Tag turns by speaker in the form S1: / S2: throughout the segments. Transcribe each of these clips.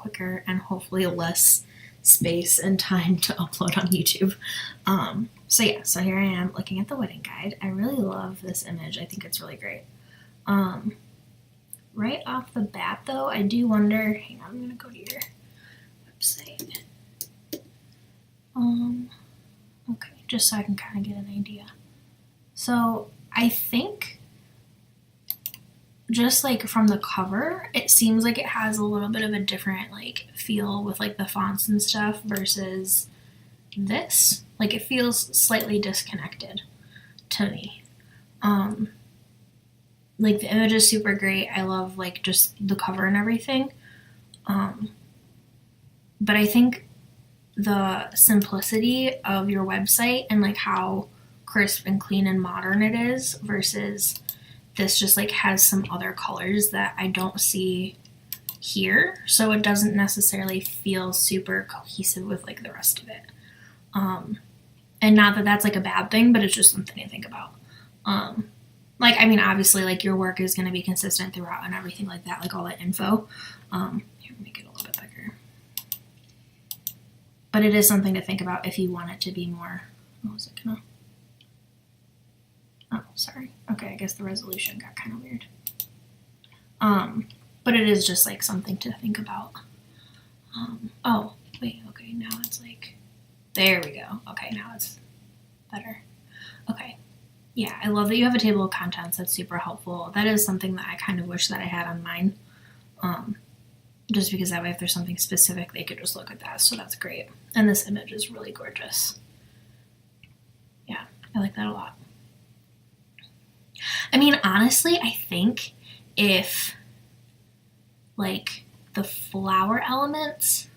S1: quicker and hopefully less space and time to upload on YouTube. So yeah, so here I am looking at the wedding guide. I really love this image. I think it's really great. Right off the bat though, I do wonder, hang on, I'm gonna go to your website. Okay, just so I can kind of get an idea. So I think just like from the cover, it seems like it has a little bit of a different like feel with like the fonts and stuff versus this. Like it feels slightly disconnected to me. Like the image is super great. I love like just the cover and everything. But I think the simplicity of your website and like how crisp and clean and modern it is versus this just like has some other colors that I don't see here, so it doesn't necessarily feel super cohesive with like the rest of it. And not that that's like a bad thing, but it's just something to think about. Like, I mean, obviously like your work is going to be consistent throughout and everything like that, like all that info. Here, make it a little bit bigger. But it is something to think about if you want it to be more, what was it gonna? Oh, sorry. Okay, I guess the resolution got kind of weird. But it is just like something to think about. Oh, wait, okay, now it's like, there we go. Okay, now it's better. Okay. Yeah, I love that you have a table of contents. That's super helpful. That is something that I kind of wish that I had on mine. Just because that way if there's something specific, they could just look at that. So that's great. And this image is really gorgeous. Yeah, I like that a lot. I mean, honestly, I think if like the flower elements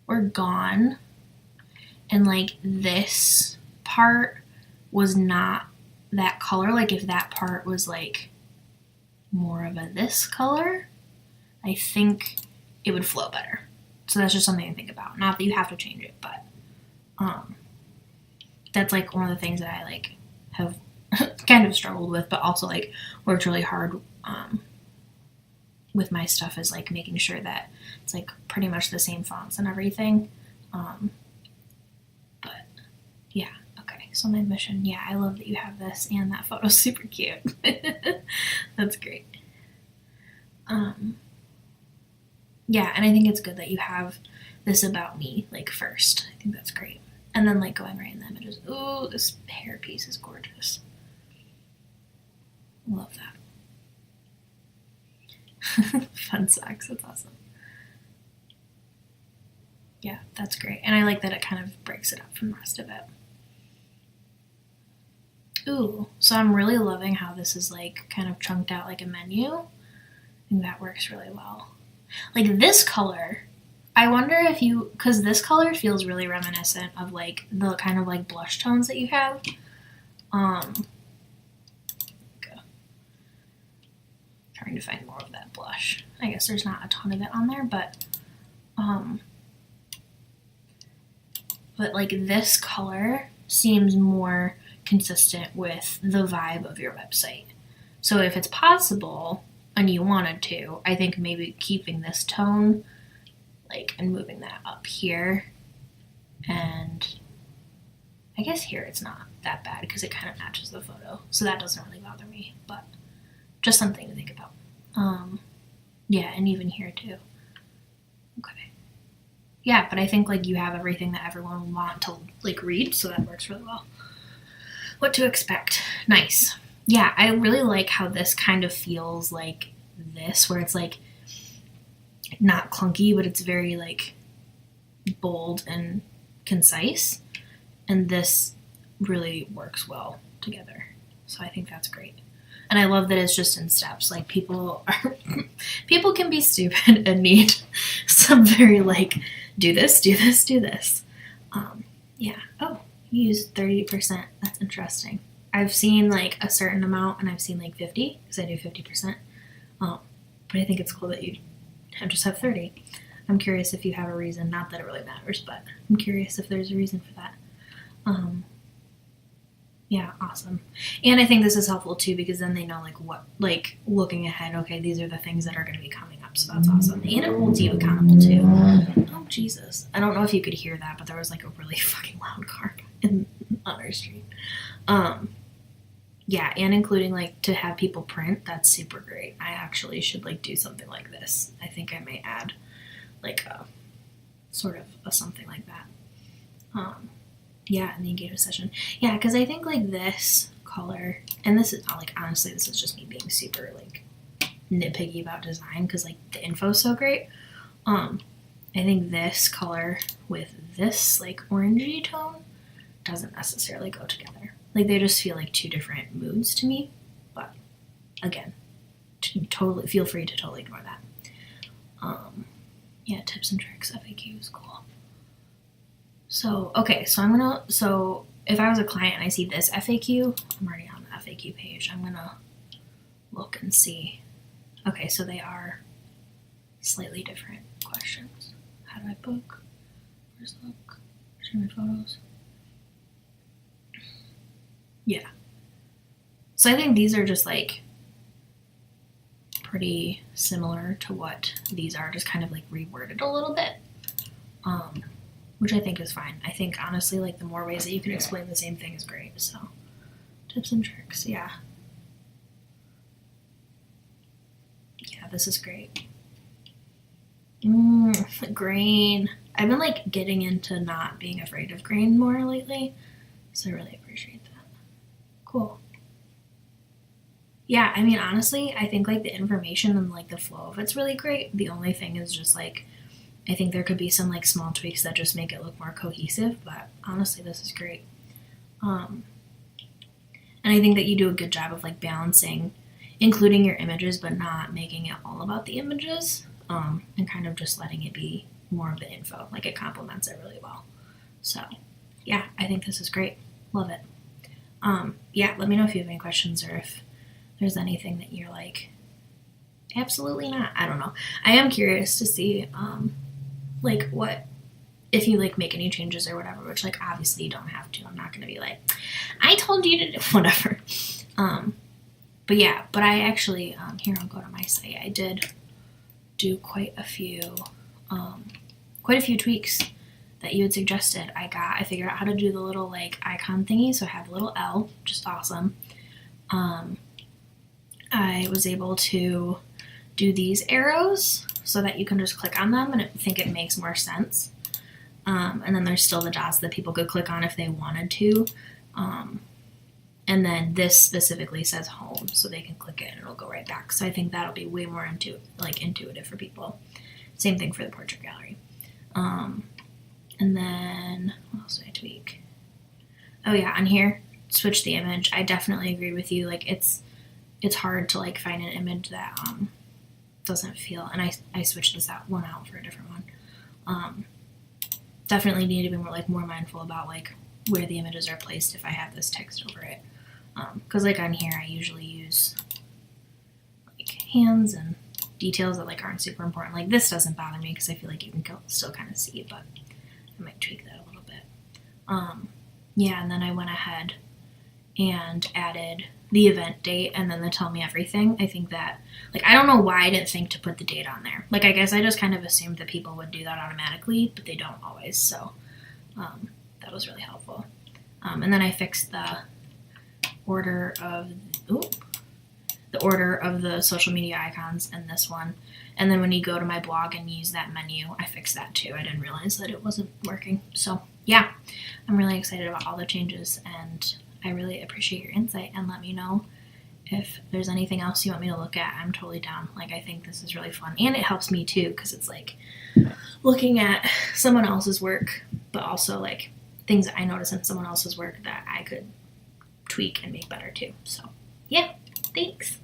S1: were gone and like this part was not that color, like if that part was like more of a this color, I think it would flow better. So that's just something to think about. Not that you have to change it, but that's like one of the things that I like have kind of struggled with, but also like worked really hard with my stuff is like making sure that it's like pretty much the same fonts and everything. But yeah, okay. So my mission, yeah, I love that you have this and that photo's super cute. That's great. Yeah, and I think it's good that you have this about me like first. I think that's great. And then like going right in the images. Ooh, this hair piece is gorgeous. Love that. Fun socks, that's awesome. Yeah, that's great. And I like that it kind of breaks it up from the rest of it. Ooh, so I'm really loving how this is like kind of chunked out like a menu. I think that works really well. Like this color, I wonder if you, because this color feels really reminiscent of like the kind of like blush tones that you have. Trying to find more of that blush. I guess there's not a ton of it on there, but like this color seems more consistent with the vibe of your website. So if it's possible and you wanted to, I think maybe keeping this tone like and moving that up here, and I guess here it's not that bad because it kind of matches the photo, so that doesn't really bother me, but just something to think about. Yeah, and even here too. Okay. Yeah, but I think like you have everything that everyone would want to like read, so that works really well. What to expect. Nice. Yeah, I really like how this kind of feels like this, where it's like not clunky, but it's very like bold and concise. And this really works well together. So I think that's great. And I love that it's just in steps. Like people can be stupid and need some very like, do this, do this, do this. Yeah. Oh, you used 30%. That's interesting. I've seen like a certain amount and I've seen like 50 because I do 50%. But I think it's cool that you just have 30. I'm curious if you have a reason. Not that it really matters, but I'm curious if there's a reason for that. Yeah, awesome. And I think this is helpful too because then they know like what, like looking ahead, okay, these are the things that are going to be coming up. app, so that's awesome. And it holds you accountable too. Oh, Jesus. I don't know if you could hear that, but there was like a really fucking loud car on our street. Yeah, and including like to have people print, that's super great. I actually should like do something like this. I think I may add like a sort of a something like that. Yeah, in the engagement session. Yeah, because I think like this color, and this is like, honestly, this is just me being super like nitpicky about design because like the info's so great. I think this color with this like orangey tone doesn't necessarily go together. Like they just feel like two different moods to me. But again, totally feel free to totally ignore that. Yeah, tips and tricks FAQ is cool. So okay, so if I was a client and I see this FAQ, I'm already on the FAQ page. I'm gonna look and see. Okay, so they are slightly different questions. How do I book? Where's the look? Show my photos. Yeah. So I think these are just like pretty similar to what these are, just kind of like reworded a little bit. Which I think is fine. I think honestly, like the more ways that you can explain the same thing is great. So tips and tricks, yeah. Yeah, this is great. Grain. I've been like getting into not being afraid of grain more lately. So I really appreciate that. Cool. Yeah, I mean, honestly, I think like the information and like the flow of it's really great. The only thing is just like, I think there could be some like small tweaks that just make it look more cohesive, but honestly, this is great. And I think that you do a good job of like balancing, including your images, but not making it all about the images, and kind of just letting it be more of the info. Like it complements it really well. So yeah, I think this is great. Love it. Yeah, let me know if you have any questions or if there's anything that you're like, absolutely not. I don't know. I am curious to see, like what, if you like make any changes or whatever, which like obviously you don't have to. I'm not going to be like, I told you to do whatever. But yeah, but I actually, here I'll go to my site. I did do quite a few tweaks that you had suggested. I figured out how to do the little like icon thingy. So I have a little L, which is awesome. I was able to do these arrows so that you can just click on them, and I think it makes more sense. And then there's still the dots that people could click on if they wanted to. And then this specifically says home, so they can click it and it'll go right back. So I think that'll be way more intuitive for people. Same thing for the portrait gallery. And then what else did I tweak? Oh yeah, on here, switch the image. I definitely agree with you. Like it's hard to like find an image that doesn't feel, and I switched this one out for a different one. Definitely need to be more mindful about like where the images are placed if I have this text over it. Because like on here I usually use like hands and details that like aren't super important. Like this doesn't bother me because I feel like you can still kind of see it, but I might tweak that a little bit. Yeah, and then I went ahead and added the event date and then the tell me everything. I think that, like, I don't know why I didn't think to put the date on there. Like, I guess I just kind of assumed that people would do that automatically, but they don't always. So that was really helpful. And then I fixed the order of the social media icons in this one. And then when you go to my blog and use that menu, I fixed that too. I didn't realize that it wasn't working. So yeah, I'm really excited about all the changes, and I really appreciate your insight, and let me know if there's anything else you want me to look at. I'm totally down. Like, I think this is really fun, and it helps me too, because it's like looking at someone else's work, but also like things that I notice in someone else's work that I could tweak and make better too. So yeah, thanks.